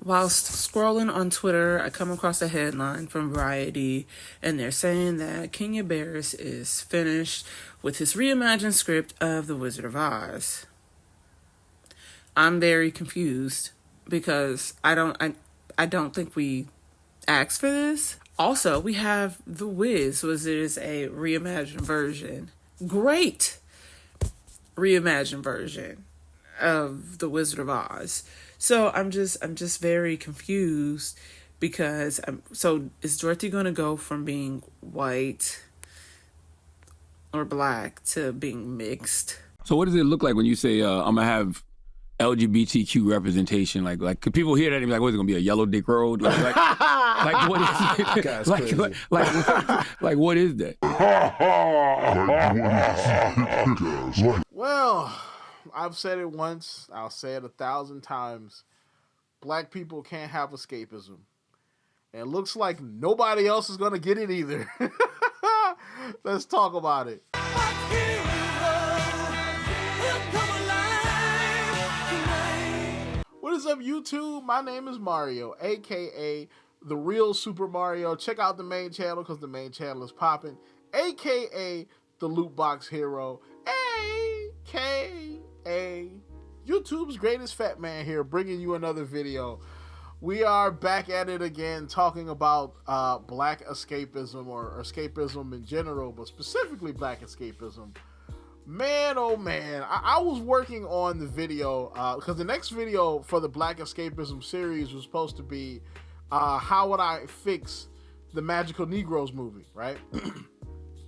Whilst scrolling on Twitter, I come across a headline from Variety, and they're saying that Kenya Barris is finished with his reimagined script of The Wizard of Oz. I'm very confused because I don't think we asked for this. Also, we have The Wiz, which is a reimagined version. Great reimagined version of The Wizard of Oz. So I'm just very confused because so is Dorothy going to go from being white or black to being mixed? So what does it look like when you say I'm gonna have LGBTQ representation? Like could people hear that and be like, "What is it gonna be, a yellow dick road?" Like what is it? like what is that? Well, I've said it once, I'll say it 1,000 times. Black people can't have escapism. And it looks like nobody else is going to get it either. Let's talk about it. What is up, YouTube? My name is Mario, a.k.a. The Real Super Mario. Check out the main channel because the main channel is popping. A.k.a. The Loot Box Hero. A.k.a. YouTube's greatest fat man here, bringing you another video. We are back at it again, talking about black escapism, or escapism in general, but specifically black escapism. Man, oh man, I was working on the video, because the next video for the black escapism series was supposed to be how would I fix the Magical Negroes movie, right?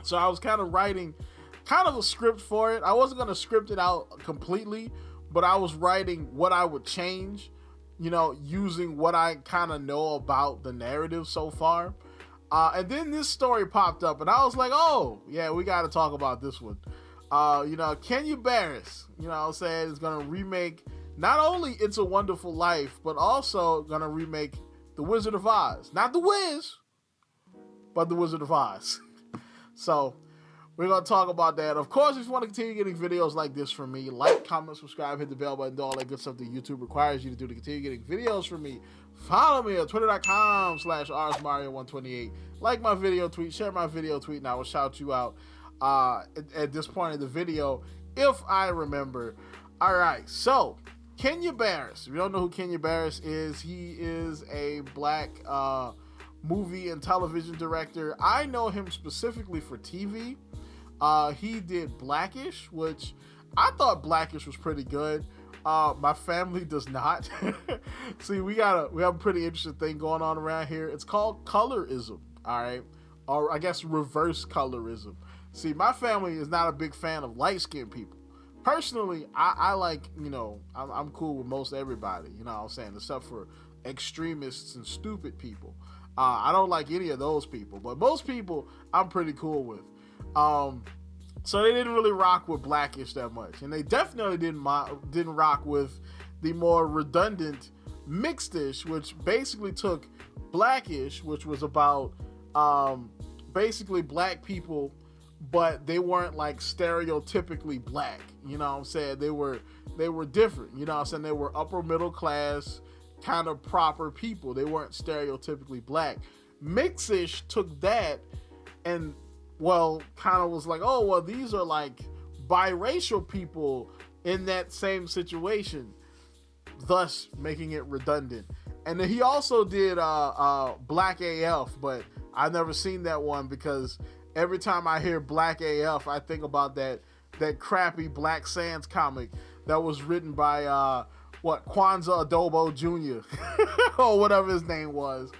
So I was kind of writing kind of a script for it. I wasn't going to script it out completely, but I was writing what I would change, you know, using what I kind of know about the narrative so far. And then this story popped up and I was like, oh yeah, we got to talk about this one. You know, Kenya Barris, you know what I'm saying, is going to remake not only It's a Wonderful Life, but also going to remake The Wizard of Oz. Not The Wiz, but The Wizard of Oz. So we're going to talk about that. Of course, if you want to continue getting videos like this from me, like, comment, subscribe, hit the bell button, do all that good stuff that YouTube requires you to do to continue getting videos from me. Follow me on twitter.com/rsmario128. Like my video tweet, share my video tweet, and I will shout you out at this point in the video if I remember. All right, so Kenya Barris. If you don't know who Kenya Barris is, he is a black movie and television director. I know him specifically for TV. He did Blackish, which I thought Blackish was pretty good. My family does not. See, we have a pretty interesting thing going on around here. It's called colorism, all right? Or I guess reverse colorism. See, my family is not a big fan of light-skinned people. Personally, I like, you know, I'm cool with most everybody, you know what I'm saying, except for extremists and stupid people. I don't like any of those people, but most people I'm pretty cool with. So they didn't really rock with Blackish that much, and they definitely didn't rock with the more redundant Mixedish, which basically took Blackish, which was about basically black people, but they weren't like stereotypically black. You know what I'm saying? They were different. You know what I'm saying? They were upper middle class, kind of proper people. They weren't stereotypically black. Mixish took that and, well, kind of was like, oh, well, these are like biracial people in that same situation, thus making it redundant. And then he also did Black AF, but I've never seen that one because every time I hear Black AF, I think about that crappy Black Sands comic that was written by Kwanzaa Adobo Jr. or whatever his name was.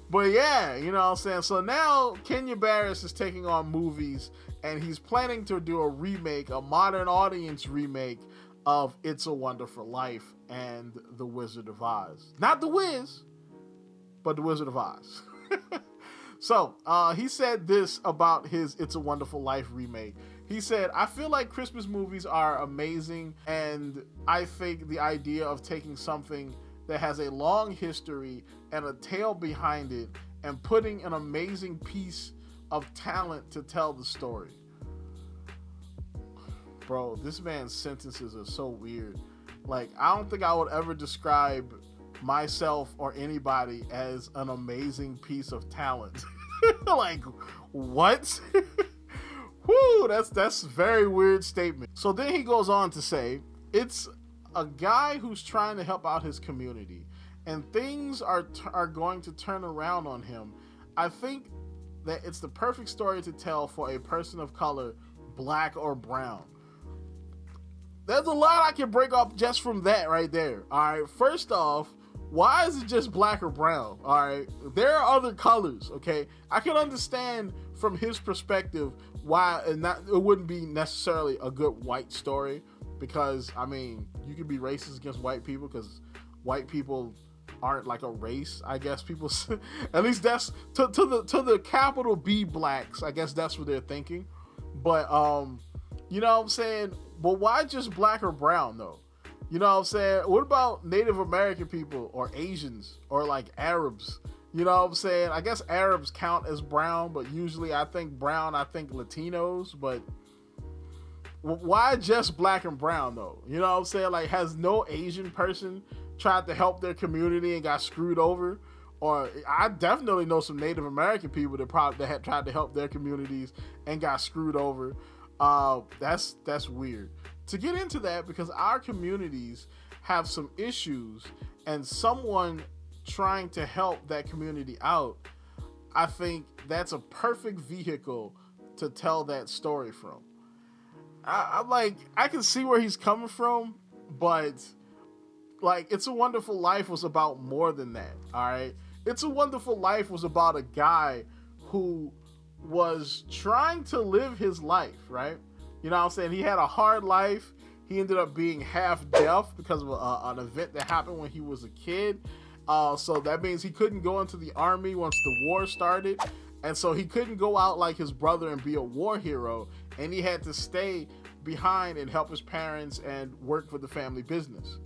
But yeah, you know what I'm saying? So now Kenya Barris is taking on movies, and he's planning to do a remake, a modern audience remake of It's a Wonderful Life and The Wizard of Oz. Not The Wiz, but The Wizard of Oz. So he said this about his It's a Wonderful Life remake. He said, I feel like Christmas movies are amazing, and I think the idea of taking something that has a long history and a tale behind it and putting an amazing piece of talent to tell the story. Bro, this man's sentences are so weird. Like, I don't think I would ever describe myself or anybody as an amazing piece of talent. Like, what? Whoo, that's a very weird statement. So then he goes on to say, it's a guy who's trying to help out his community, and things are going to turn around on him. I think that it's the perfect story to tell for a person of color, black or brown. There's a lot I can break up just from that right there. All right, first off, why is it just black or brown? All right, there are other colors. Okay, I can understand from his perspective why, and it wouldn't be necessarily a good white story, because I mean, you can be racist against white people because white people aren't like a race. I guess people, at least that's to the capital B blacks. I guess that's what they're thinking. But you know what I'm saying? But why just black or brown though? You know what I'm saying? What about Native American people or Asians or like Arabs? You know what I'm saying? I guess Arabs count as brown, but usually I think brown, I think Latinos, but why just black and brown though? You know what I'm saying? Like, has no Asian person tried to help their community and got screwed over? Or I definitely know some Native American people that had tried to help their communities and got screwed over. That's weird. To get into that, because our communities have some issues and someone trying to help that community out, I think that's a perfect vehicle to tell that story from. I can see where he's coming from, but like, It's a Wonderful Life was about more than that. All right. It's a Wonderful Life was about a guy who was trying to live his life, right? You know what I'm saying? He had a hard life. He ended up being half deaf because of an event that happened when he was a kid. So that means he couldn't go into the army once the war started. And so he couldn't go out like his brother and be a war hero. And he had to stay behind and help his parents and work for the family business.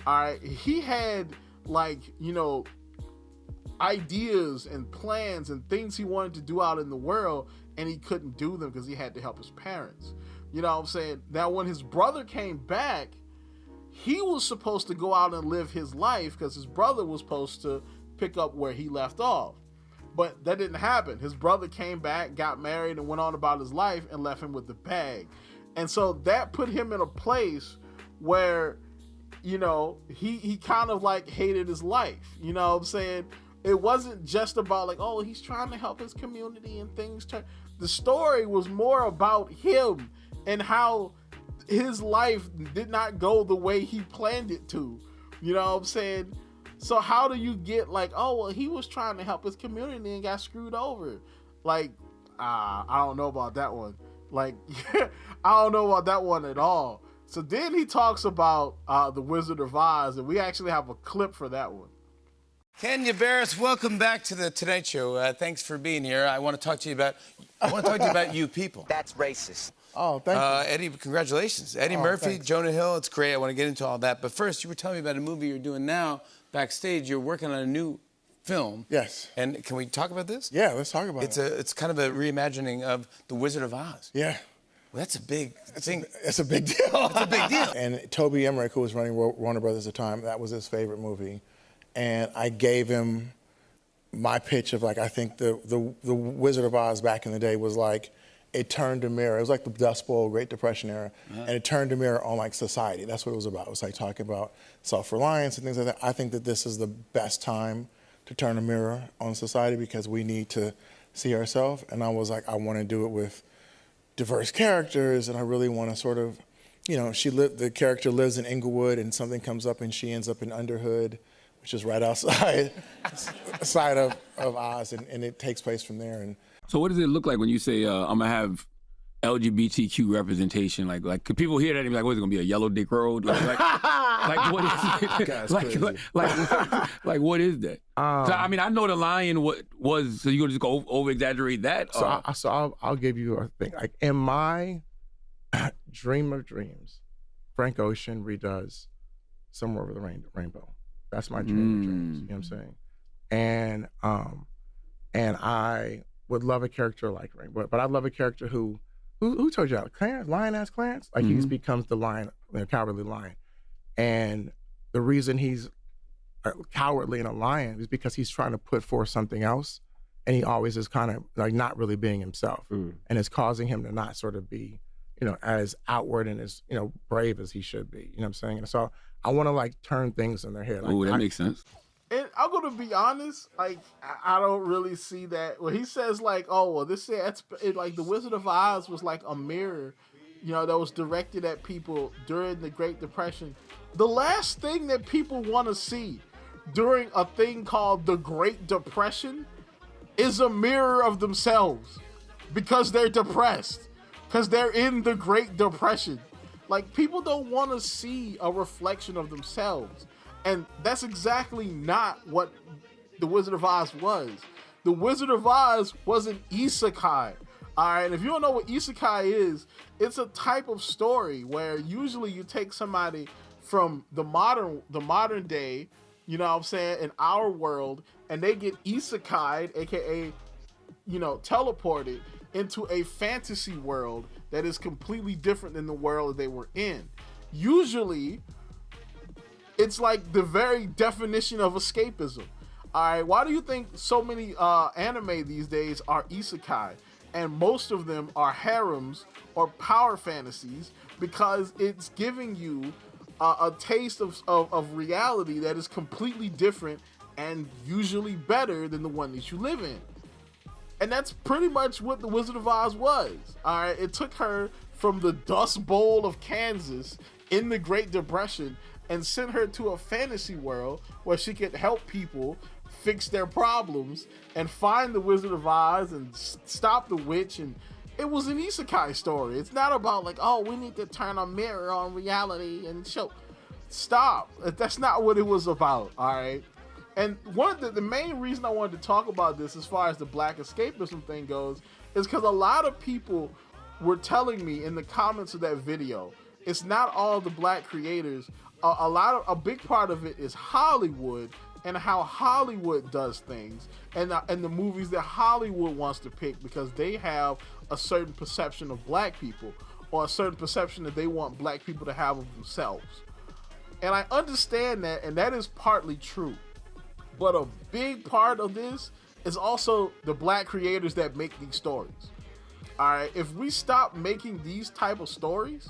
All right. He had, like, you know, ideas and plans and things he wanted to do out in the world, and he couldn't do them because he had to help his parents. You know what I'm saying? Now, when his brother came back, he was supposed to go out and live his life because his brother was supposed to pick up where he left off. But that didn't happen. His brother came back, got married, and went on about his life and left him with the bag. And so that put him in a place where, you know, he kind of like hated his life. You know what I'm saying? It wasn't just about like, oh, he's trying to help his community and things turn. The story was more about him and how his life did not go the way he planned it to. You know what I'm saying? So how do you get like, oh, well, he was trying to help his community and got screwed over? Like, I don't know about that one. Like, I don't know about that one at all. So then he talks about The Wizard of Oz, and we actually have a clip for that one. Kenya Barris, welcome back to the Tonight Show. Thanks for being here. I want to talk to you about you people. That's racist. Oh, thank you. Eddie, congratulations. Eddie Murphy, thanks. Jonah Hill, it's great. I want to get into all that. But first, you were telling me about a movie you're doing now, backstage. You're working on a new film. Yes. And can we talk about this? Yeah, let's talk about it. It's kind of a reimagining of The Wizard of Oz. Yeah. Well, that's a big thing. It's a big deal. It's a big deal. And Toby Emmerich, who was running Warner Brothers at the time, that was his favorite movie. And I gave him my pitch of like, I think the Wizard of Oz back in the day was like, it turned a mirror. It was like the Dust Bowl, Great Depression era, and it turned a mirror on like society. That's what it was about. It was like talking about self-reliance and things like that. I think that this is the best time to turn a mirror on society because we need to see ourselves. And I was like, I want to do it with diverse characters, and I really want to sort of, you know, the character lives in Inglewood, and something comes up, and she ends up in Underhood, which is right outside of Oz, and it takes place from there. And so what does it look like when you say, I'm going to have LGBTQ representation? Like, could people hear that and be like, what is it going to be, a yellow dick road? Like what is it? like, what is that? So, I mean, I know the lion was, so you're going to just go over-exaggerate that? So I'll give you a thing. Like, in my dream of dreams, Frank Ocean redoes Somewhere Over the Rainbow. That's my dream of dreams, you know what I'm saying? And I would love a character like Rainbow, but I'd love a character who told you that? Clarence, Lion-ass Clarence? Like, he becomes the lion, the cowardly lion. And the reason he's cowardly and a lion is because he's trying to put forth something else, and he always is kind of like not really being himself, and it's causing him to not sort of be, as outward and as brave as he should be. You know what I'm saying? And so I want to like turn things in their head. Oh, that makes sense. And I'm gonna be honest, like I don't really see that. When he says like, "Oh, well, like the Wizard of Oz was like a mirror, that was directed at people during the Great Depression." The last thing that people want to see during a thing called the Great Depression is a mirror of themselves because they're depressed, because they're in the Great Depression. Like, people don't want to see a reflection of themselves. And that's exactly not what The Wizard of Oz was. The Wizard of Oz was an isekai. All right, if you don't know what isekai is, it's a type of story where usually you take somebody from the modern day, in our world, and they get isekai'd, aka, teleported into a fantasy world that is completely different than the world they were in. Usually, it's like the very definition of escapism. All right, why do you think so many anime these days are isekai? And most of them are harems or power fantasies, because it's giving you a taste of reality that is completely different and usually better than the one that you live in. And that's pretty much what The Wizard of Oz was. All right, it took her from the Dust Bowl of Kansas in the Great Depression and sent her to a fantasy world where she could help people fix their problems and find the Wizard of Oz and stop the witch. And it was an isekai story. It's not about like, oh, we need to turn a mirror on reality and show. Stop. That's not what it was about, all right? And one of the main reason I wanted to talk about this as far as the black escapism thing goes is because a lot of people were telling me in the comments of that video, it's not all the black creators. A big part of it is Hollywood and how Hollywood does things, and the movies that Hollywood wants to pick because they have a certain perception of black people or a certain perception that they want black people to have of themselves. And I understand that, and that is partly true. But a big part of this is also the black creators that make these stories. All right, if we stop making these type of stories,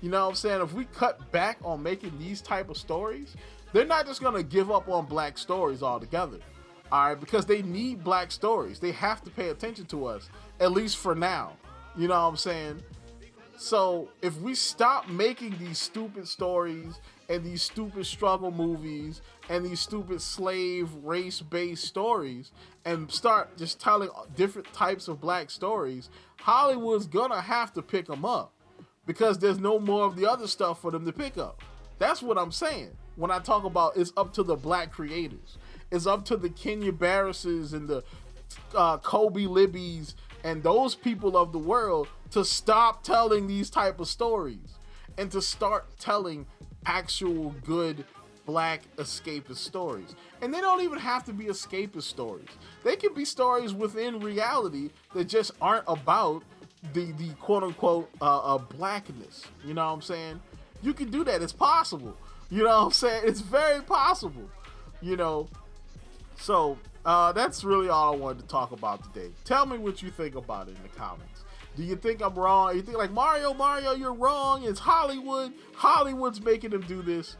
you know what I'm saying? If we cut back on making these type of stories, they're not just gonna give up on black stories altogether. All right, because they need black stories. They have to pay attention to us, at least for now. You know what I'm saying? So if we stop making these stupid stories and these stupid struggle movies and these stupid slave race-based stories and start just telling different types of black stories, Hollywood's gonna have to pick them up because there's no more of the other stuff for them to pick up. That's what I'm saying when I talk about it's up to the black creators. It's up to the Kenya Barris's and the Kobe Libby's and those people of the world to stop telling these type of stories and to start telling actual good black escapist stories. And they don't even have to be escapist stories. They can be stories within reality that just aren't about the quote unquote blackness. You know what I'm saying? You can do that. It's possible. You know what I'm saying? It's very possible. So that's really all I wanted to talk about today. Tell me what you think about it in the comments. Do you think I'm wrong? You think like Mario, you're wrong. It's Hollywood. Hollywood's making them do this.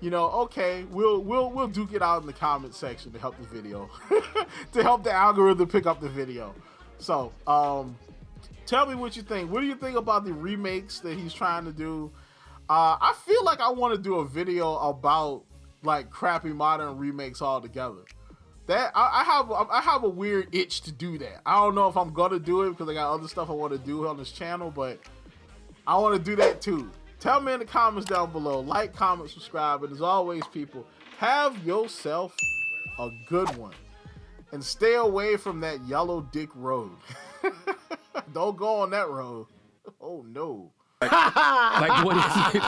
Okay, we'll duke it out in the comment section to help the video, to help the algorithm pick up the video. So, tell me what you think. What do you think about the remakes that he's trying to do? I feel like I want to do a video about like crappy modern remakes altogether. That I have a weird itch to do that. I don't know if I'm gonna do it because I got other stuff I want to do on this channel, but I want to do that too. Tell me in the comments down below. Like, comment, subscribe, and as always, people, have yourself a good one and stay away from that yellow dick road. Don't go on that road. Oh no. Like what is it?